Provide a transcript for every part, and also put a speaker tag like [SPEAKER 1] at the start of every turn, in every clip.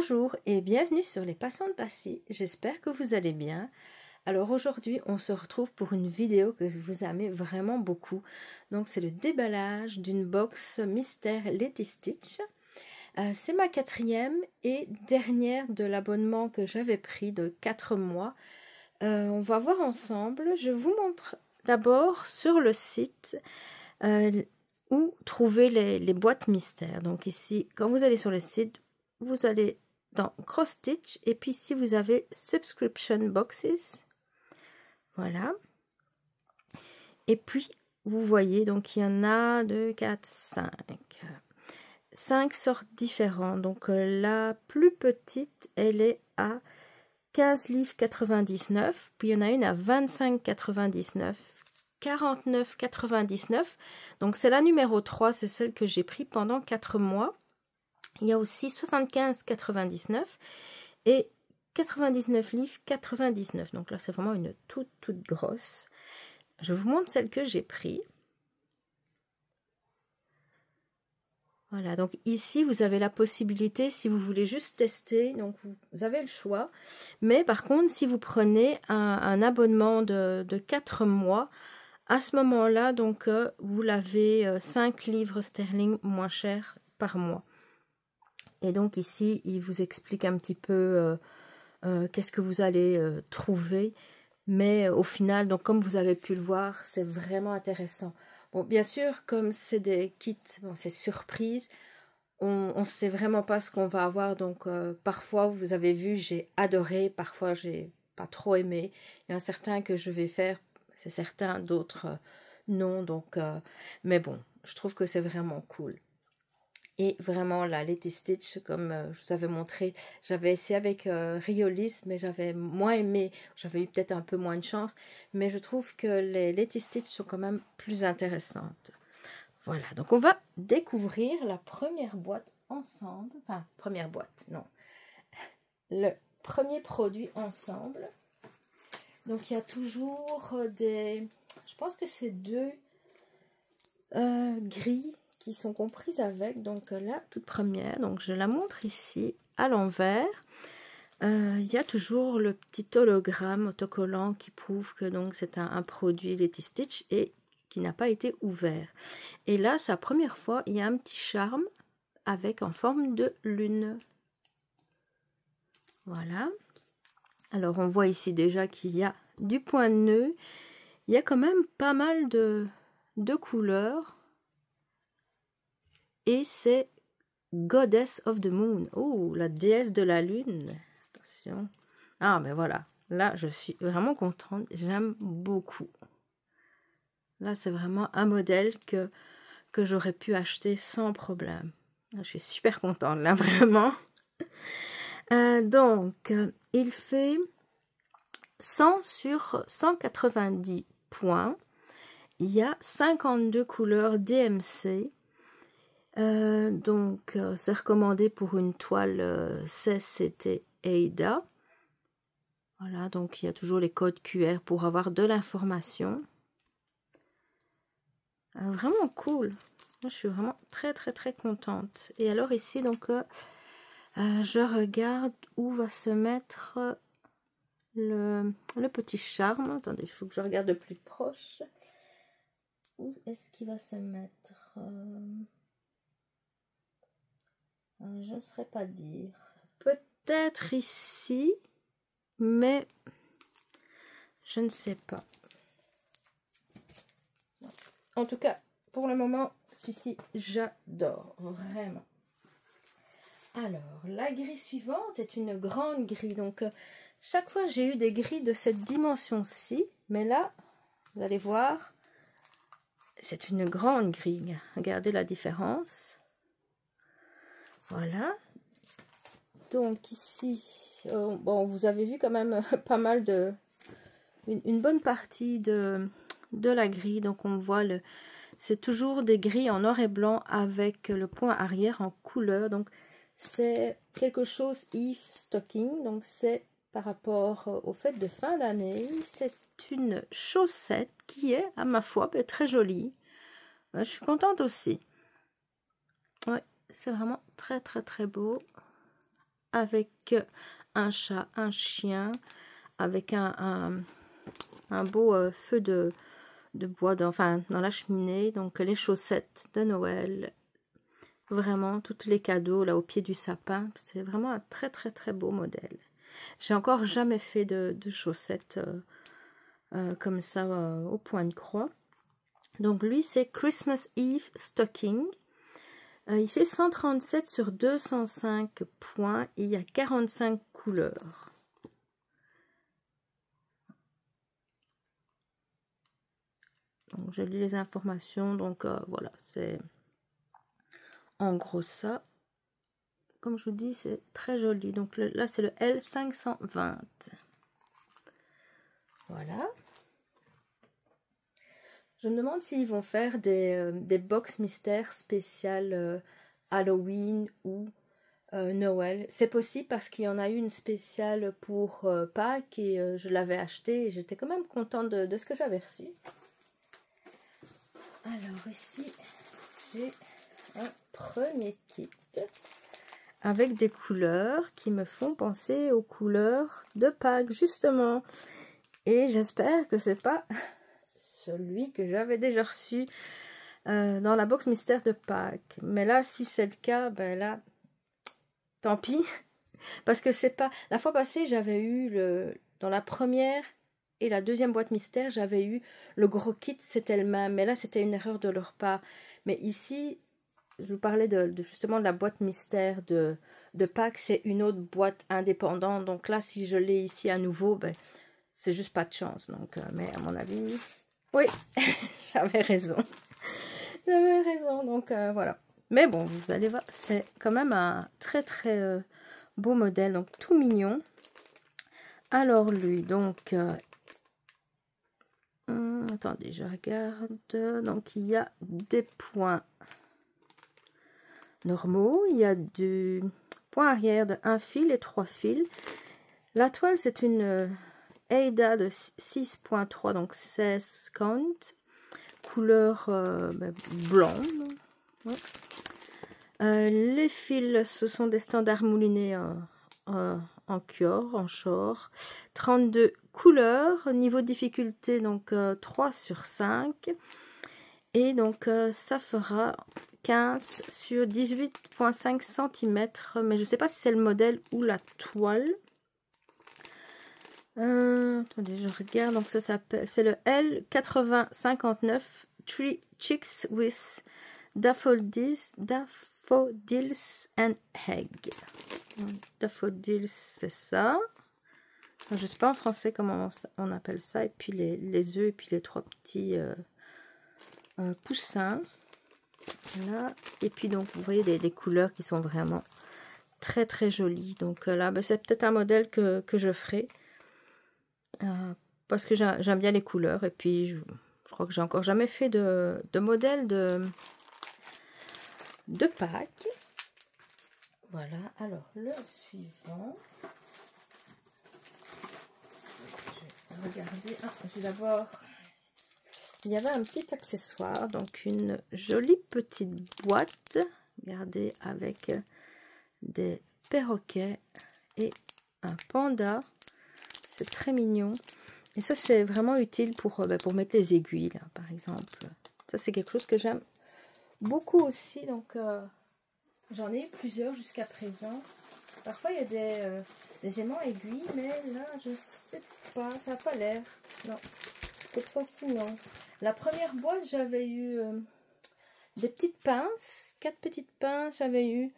[SPEAKER 1] Bonjour et bienvenue sur les Passants de Passy, j'espère que vous allez bien. Alors aujourd'hui on se retrouve pour une vidéo que vous aimez vraiment beaucoup. Donc c'est le déballage d'une box mystère Letty Stitch. C'est ma quatrième et dernière de l'abonnement que j'avais pris de 4 mois. On va voir ensemble, je vous montre d'abord sur le site où trouver les boîtes mystères. Donc ici, quand vous allez sur le site, vous allez dans Cross Stitch et puis ici vous avez Subscription Boxes. Voilà. Et puis vous voyez, donc il y en a 2, 4, 5 sortes différentes. Donc la plus petite, elle est à 15 livres 99, puis il y en a une à 25,99, 49,99. Donc c'est la numéro 3, c'est celle que j'ai pris pendant 4 mois. Il y a aussi 75,99 et 99 livres 99. Donc là, c'est vraiment une toute grosse. Je vous montre celle que j'ai pris. Voilà, donc ici, vous avez la possibilité, si vous voulez juste tester, donc vous avez le choix. Mais par contre, si vous prenez un abonnement de 4 mois, à ce moment-là, donc vous l'avez 5 livres sterling moins cher par mois. Et donc ici, il vous explique un petit peu qu'est-ce que vous allez trouver. Mais au final, donc comme vous avez pu le voir, c'est vraiment intéressant. Bon, bien sûr, comme c'est des kits, bon, c'est surprise, on ne sait vraiment pas ce qu'on va avoir. Donc parfois, vous avez vu, j'ai adoré, parfois j'ai pas trop aimé. Il y en a certains que je vais faire, c'est certain, d'autres non. Donc, mais bon, je trouve que c'est vraiment cool. Et vraiment, la Letty Stitch, comme je vous avais montré, j'avais essayé avec Riolis, mais j'avais moins aimé. J'avais eu peut-être un peu moins de chance. Mais je trouve que les Letty Stitch sont quand même plus intéressantes. Voilà, donc on va découvrir la première boîte ensemble. Enfin, première boîte, non. Le premier produit ensemble. Donc, il y a toujours des... Je pense que c'est 2 grilles qui sont comprises avec. Donc la toute première, donc je la montre ici à l'envers. Il y a toujours le petit hologramme autocollant qui prouve que donc c'est un produit Letty Stitch et qui n'a pas été ouvert. Et là, c'est la première fois, il y a un petit charme avec en forme de lune. Voilà. Alors on voit ici déjà qu'il y a du point de nœud. Il y a quand même pas mal de couleurs. Et c'est Goddess of the Moon. Oh, la déesse de la lune. Attention. Ah, mais voilà. Là, je suis vraiment contente. J'aime beaucoup. Là, c'est vraiment un modèle que j'aurais pu acheter sans problème. Là, je suis super contente, là, vraiment. Donc, il fait 100 sur 190 points. Il y a 52 couleurs DMC. Donc c'est recommandé pour une toile 16 CT Aida. Voilà, donc il y a toujours les codes QR pour avoir de l'information. Vraiment cool. Moi, je suis vraiment très contente. Et alors ici, donc je regarde où va se mettre le petit charme. Attendez, il faut que je regarde de plus proche. Où est-ce qu'il va se mettre je ne saurais pas dire. Peut-être ici, mais je ne sais pas. En tout cas, pour le moment, celui-ci, j'adore. Vraiment. Alors, la grille suivante est une grande grille. Donc, chaque fois, j'ai eu des grilles de cette dimension-ci. Mais là, vous allez voir, c'est une grande grille. Regardez la différence. Voilà. Donc ici, bon, vous avez vu quand même pas mal de... Une bonne partie de la grille. Donc on voit, c'est toujours des grilles en noir et blanc avec le point arrière en couleur. Donc c'est quelque chose Eve Stocking. Donc c'est par rapport aux fêtes de fin d'année. C'est une chaussette qui est, à ma foi, très jolie. Je suis contente aussi. Ouais, c'est vraiment très beau. avec un chat, un chien, avec un beau feu de bois enfin, dans la cheminée. Donc les chaussettes de Noël, vraiment tous les cadeaux là au pied du sapin. C'est vraiment un très très très beau modèle. J'ai encore jamais fait de chaussettes comme ça au point de croix. Donc lui c'est Christmas Eve Stocking. Il fait 137 sur 205 points et il y a 45 couleurs. Donc je lis les informations, donc voilà, c'est en gros ça. Comme je vous dis, c'est très joli. Donc là c'est le L520. Voilà. Je me demande s'ils vont faire des box mystères spéciales Halloween ou Noël. C'est possible parce qu'il y en a eu une spéciale pour Pâques et je l'avais acheté et j'étais quand même contente de ce que j'avais reçu. Alors ici, j'ai un premier kit avec des couleurs qui me font penser aux couleurs de Pâques justement. Et j'espère que c'est pas celui que j'avais déjà reçu dans la box mystère de Pâques. Mais là, si c'est le cas, ben là, tant pis. Parce que c'est pas... La fois passée, j'avais eu dans la première et la deuxième boîte mystère, j'avais eu le gros kit, c'était le même. Mais là, c'était une erreur de leur part. Mais ici, je vous parlais justement de la boîte mystère de Pâques. C'est une autre boîte indépendante. Donc là, si je l'ai ici à nouveau, ben, c'est juste pas de chance. Donc, mais à mon avis... Oui, j'avais raison. J'avais raison, donc voilà. Mais bon, vous allez voir, c'est quand même un très très beau modèle, donc tout mignon. Alors lui, donc... attendez, je regarde. Donc il y a des points normaux, il y a du point arrière de 1 fil et 3 fils. La toile, c'est une Aida de 6.3, donc 16 count. Couleur blanc. Ouais. Les fils, ce sont des standards moulinés en cuir, en short. 32 couleurs. Niveau de difficulté, donc 3 sur 5. Et donc ça fera 15 sur 18,5 cm. Mais je ne sais pas si c'est le modèle ou la toile. Attendez, je regarde. Donc ça s'appelle, c'est le L8059 Three Chicks with Daffodils and Egg. Daffodils, c'est ça. Je ne sais pas en français comment on appelle ça. Et puis les œufs et puis les 3 petits poussins. Là. Et puis donc vous voyez les couleurs qui sont vraiment très très jolies. Donc là, c'est peut-être un modèle que je ferai. Parce que j'aime bien les couleurs et puis je crois que j'ai encore jamais fait de modèle de Pâques. Voilà, alors le suivant, je vais regarder. Je vais d'abord, il y avait un petit accessoire, donc une jolie petite boîte, regardez, avec des perroquets et un panda. C'est très mignon. Et ça, c'est vraiment utile pour mettre les aiguilles, là, par exemple. Ça, c'est quelque chose que j'aime beaucoup aussi. Donc, j'en ai eu plusieurs jusqu'à présent. Parfois, il y a des aimants aiguilles, mais là, je sais pas. Ça n'a pas l'air. Non, cette fois-ci, non. La première boîte, j'avais eu des petites pinces. 4 petites pinces, j'avais eu.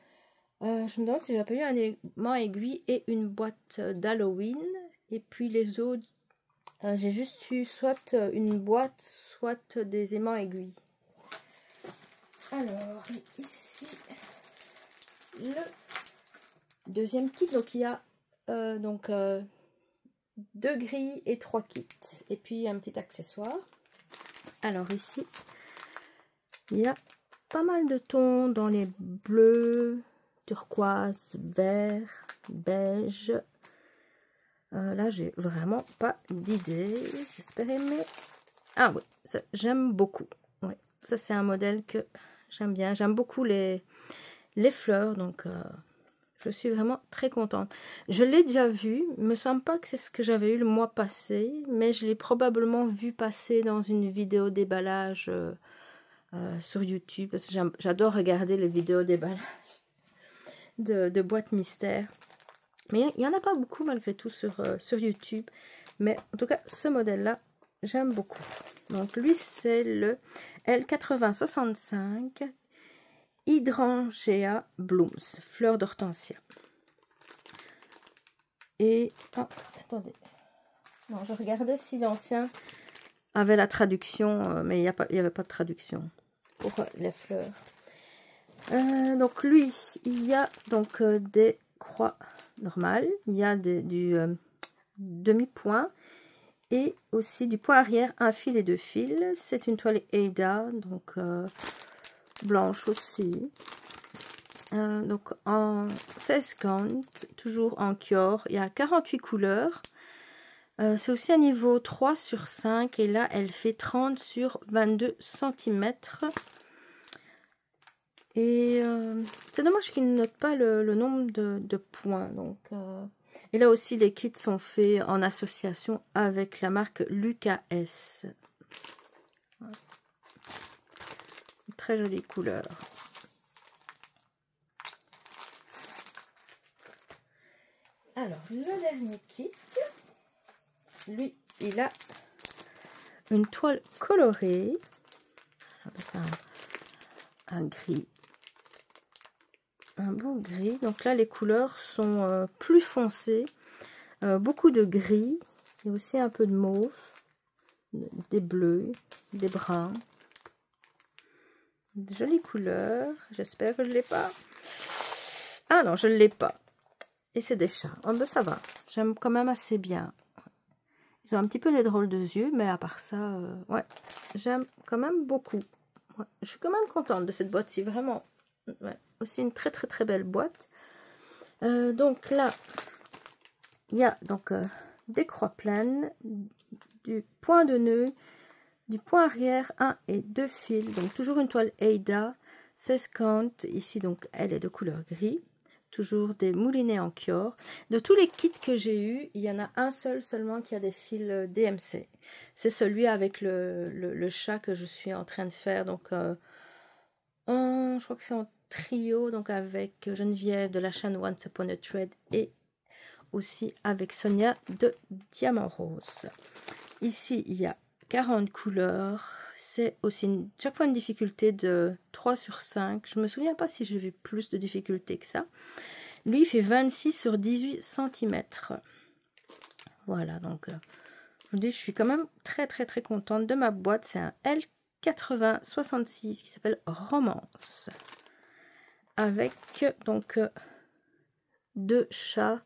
[SPEAKER 1] Je me demande si j'avais pas eu un aimant aiguille et une boîte d'Halloween. Et puis les autres, j'ai juste eu soit une boîte, soit des aimants aiguilles. Alors, ici, le deuxième kit. Donc, il y a 2 grilles et 3 kits. Et puis, un petit accessoire. Alors, ici, il y a pas mal de tons dans les bleus, turquoise, vert, beige. Là, j'ai vraiment pas d'idée. J'espère aimer. Ah oui, j'aime beaucoup. Ouais, ça, c'est un modèle que j'aime bien. J'aime beaucoup les fleurs. Donc, Je suis vraiment très contente. Je l'ai déjà vu. Il ne me semble pas que c'est ce que j'avais eu le mois passé, mais je l'ai probablement vu passer dans une vidéo déballage sur YouTube, parce que j'adore regarder les vidéos déballage de boîtes mystères. Mais il n'y en a pas beaucoup malgré tout sur YouTube. Mais en tout cas, ce modèle-là, j'aime beaucoup. Donc lui, c'est le L8065 Hydrangea Blooms, fleur d'hortensia. Et, oh, attendez. Non, je regardais si l'ancien avait la traduction, mais il n'y avait pas de traduction pour les fleurs. Donc lui, il y a donc des croix normales, il y a du demi-point et aussi du point arrière, un fil et deux fils. C'est une toile Aida, donc blanche aussi. Donc en 16 comptes, toujours en Kior, il y a 48 couleurs. C'est aussi un niveau 3 sur 5 et là elle fait 30 sur 22 cm. Et c'est dommage qu'il ne note pas le nombre de points. Donc, et là aussi les kits sont faits en association avec la marque Lucas S. Très jolie couleur. Alors, le dernier kit, lui, il a une toile colorée, avec un gris, un beau gris. Donc là, les couleurs sont plus foncées, beaucoup de gris, et aussi un peu de mauve, des bleus, des bruns. De jolies couleurs, j'espère que je ne l'ai pas. Ah non, je ne l'ai pas. Et c'est des chats. Oh ben ça va, j'aime quand même assez bien. Ils ont un petit peu des drôles de yeux, mais à part ça, ouais, j'aime quand même beaucoup. Ouais, je suis quand même contente de cette boîte-ci, vraiment. Ouais, aussi une très très très belle boîte. Donc là, il y a donc des croix pleines, du point de nœud, du point arrière, 1 et 2 fils. Donc toujours une toile Aida, 16 comptes. Ici donc elle est de couleur gris. Toujours des moulinets en Kior. De tous les kits que j'ai eu, il y en a un seul seulement qui a des fils DMC. C'est celui avec le chat que je suis en train de faire. Donc, je crois que c'est en trio, donc avec Geneviève de la chaîne Once Upon a Thread et aussi avec Sonia de Diamant Rose. Ici, il y a 40 couleurs. C'est aussi chaque fois une difficulté de 3 sur 5. Je ne me souviens pas si j'ai vu plus de difficultés que ça. Lui, il fait 26 sur 18 cm. Voilà, donc je vous dis, je suis quand même très très très contente de ma boîte. C'est un L8066 qui s'appelle Romance. Avec donc deux chats.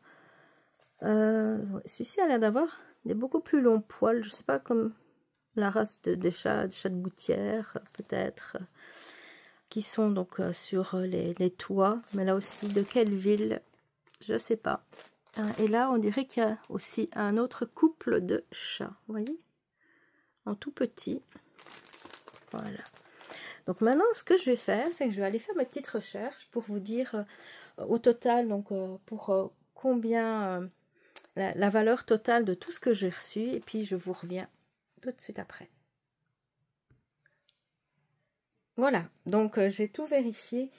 [SPEAKER 1] Celui-ci a l'air d'avoir des beaucoup plus longs poils. Je ne sais pas, comme la race des chats de gouttière peut-être, qui sont donc sur les toits, mais là aussi de quelle ville, je ne sais pas. Et là on dirait qu'il y a aussi un autre couple de chats, vous voyez, en tout petit. Voilà, donc maintenant ce que je vais faire, c'est que je vais aller faire mes petites recherches pour vous dire au total, donc pour combien la valeur totale de tout ce que j'ai reçu, et puis je vous reviens tout de suite après. Voilà, donc j'ai tout vérifié.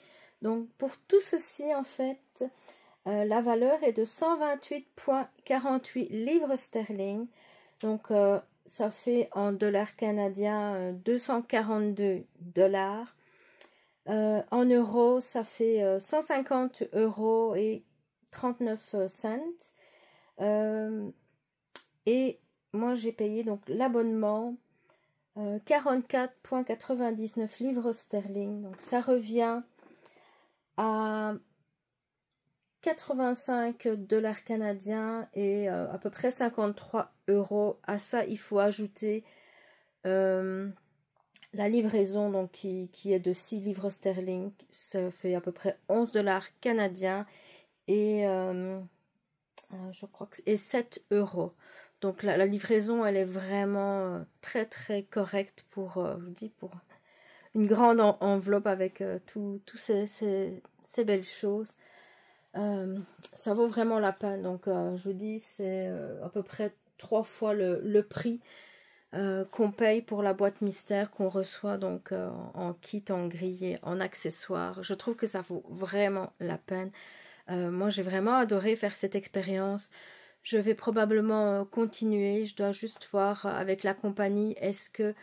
[SPEAKER 1] Donc pour tout ceci, en fait, la valeur est de 128,48 livres sterling. Donc ça fait en dollars canadiens 242 dollars. En euros, ça fait 150 euros et 39 cents. Et moi, j'ai payé donc l'abonnement 44,99 livres sterling. Donc ça revient à 85 dollars canadiens et à peu près 53 euros. À ça, il faut ajouter la livraison, donc qui est de 6 livres sterling. Ça fait à peu près 11 dollars canadiens et je crois que c'est 7 euros. Donc la livraison, elle est vraiment très très correcte pour, je vous dis, pour une grande enveloppe avec tous ces belles choses. Ça vaut vraiment la peine. Donc, je vous dis, c'est à peu près 3 fois le prix qu'on paye pour la boîte mystère qu'on reçoit donc en kit, en grille, en accessoires. Je trouve que ça vaut vraiment la peine. Moi, j'ai vraiment adoré faire cette expérience. Je vais probablement continuer. Je dois juste voir avec la compagnie, est-ce que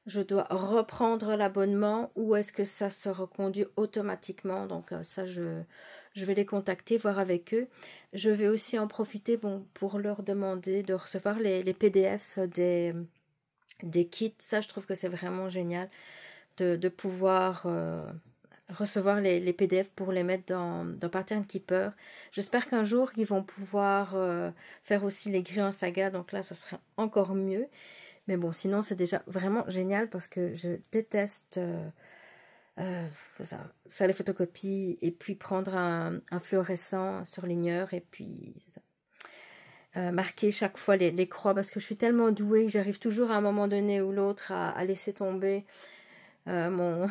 [SPEAKER 1] je dois reprendre l'abonnement ou est-ce que ça se reconduit automatiquement. Donc ça, je vais les contacter, voir avec eux. Je vais aussi en profiter pour leur demander de recevoir les PDF des kits. Ça, je trouve que c'est vraiment génial de pouvoir recevoir les PDF pour les mettre dans Pattern Keeper. J'espère qu'un jour, ils vont pouvoir faire aussi les grilles en saga. Donc là, ça sera encore mieux. Mais bon, sinon, c'est déjà vraiment génial parce que je déteste faire les photocopies et puis prendre un fluorescent surligneur et puis marquer chaque fois les croix parce que je suis tellement douée que j'arrive toujours à un moment donné ou l'autre à laisser tomber mon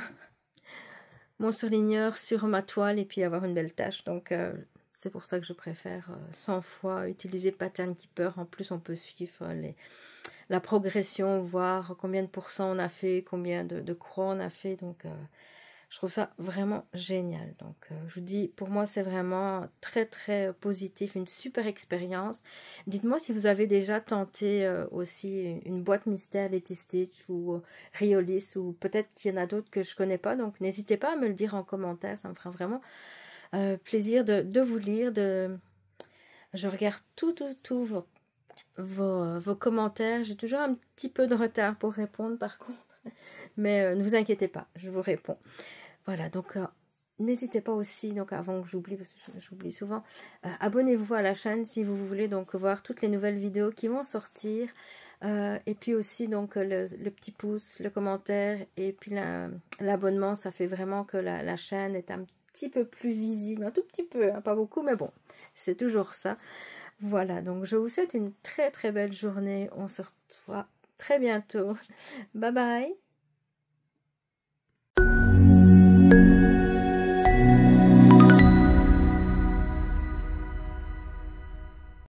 [SPEAKER 1] surligneur sur ma toile et puis avoir une belle tâche. Donc, c'est pour ça que je préfère 100 fois utiliser Pattern Keeper. En plus, on peut suivre la progression, voir combien de pourcents on a fait, combien de croix on a fait. Donc, je trouve ça vraiment génial. Donc, je vous dis, pour moi, c'est vraiment très, très positif, une super expérience. Dites-moi si vous avez déjà tenté aussi une boîte mystère Letty Stitch ou Riolis, ou peut-être qu'il y en a d'autres que je connais pas. Donc, n'hésitez pas à me le dire en commentaire. Ça me fera vraiment plaisir de vous lire. Je regarde tous vos commentaires. J'ai toujours un petit peu de retard pour répondre par contre. Mais ne vous inquiétez pas, je vous réponds. Voilà, donc n'hésitez pas aussi, donc avant que j'oublie, parce que j'oublie souvent, abonnez-vous à la chaîne si vous voulez donc voir toutes les nouvelles vidéos qui vont sortir. Et puis aussi donc le petit pouce, le commentaire et puis l'abonnement, ça fait vraiment que la chaîne est un petit peu plus visible, un tout petit peu, hein, pas beaucoup, mais bon, c'est toujours ça. Voilà, donc je vous souhaite une très très belle journée. On se retrouve très bientôt. Bye bye.